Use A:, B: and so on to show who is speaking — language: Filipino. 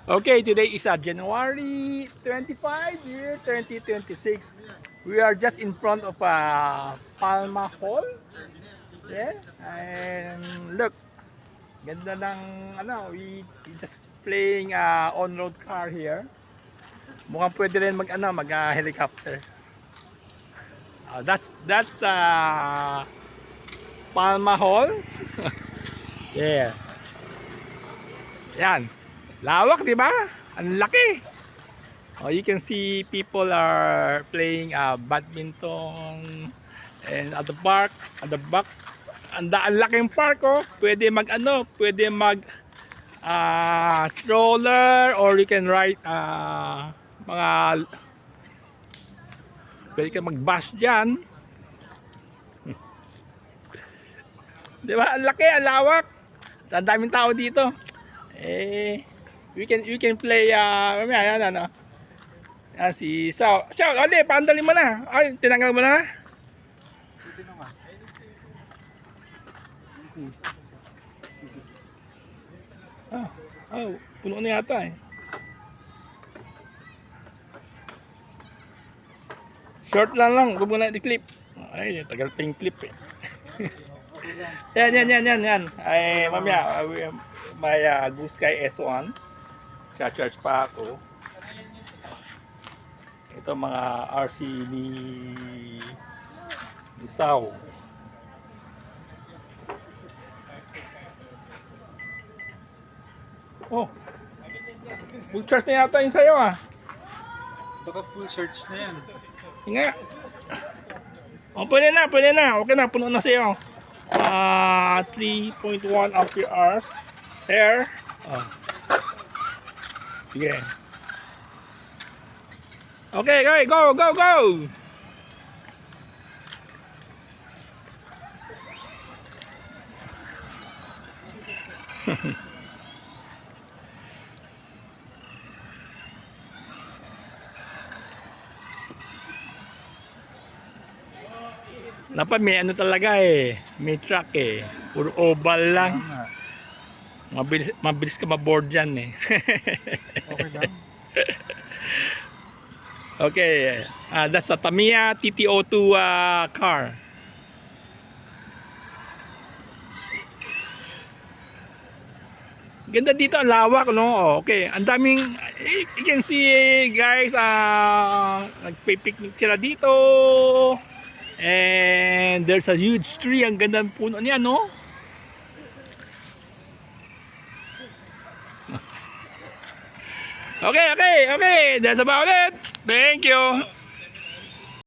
A: Okay, today is January 25, year 2026. We are just in front of Palma Hall. Yeah, and look, ganda ng we just playing on-road car here. Mukhang pwede rin mag helicopter. That's the Palma Hall. Yeah. Yan. Lawak, di ba? Ang laki. Oh, you can see people are playing badminton and at the park, at the back. Ang laking park oh. Pwede pwede mag stroller or you can ride mga pwede ka mag-bus diyan. Di ba? Ang laki, ang lawak. Ang daming tao dito. We can play mamaya yan ano. Si Sao. Sao, ali, paandalin mo na. Ay, tinanggal mo na. Puno na yata eh. Short lang, huwag mo na i-clip. Ay, tagal pa yung clip eh. Yan. Ay, mamaya, may Blue Sky S1. Charge pa ako. Ito mga RC ni Sao. Oh, full charge na yata yung sayo ah.
B: Baka full charge na yan.
A: Nga. Oh, pwede na. Okay na, puno na sayo. 3.1 ampere hours. Air. Oh. Sige. Okay, go! Dapat may ano talaga eh. May track eh. Puro oval lang. Mabilis ka maboard dyan eh.
B: Okay lang.
A: Okay. That's a Tamiya TT02 car. Ganda dito, ang lawak, no? Okay, ang daming, you can see guys, nagpipiknik sila dito. And there's a huge tree, ang ganda ng puno niya, no? Okay, that's about it. Thank you.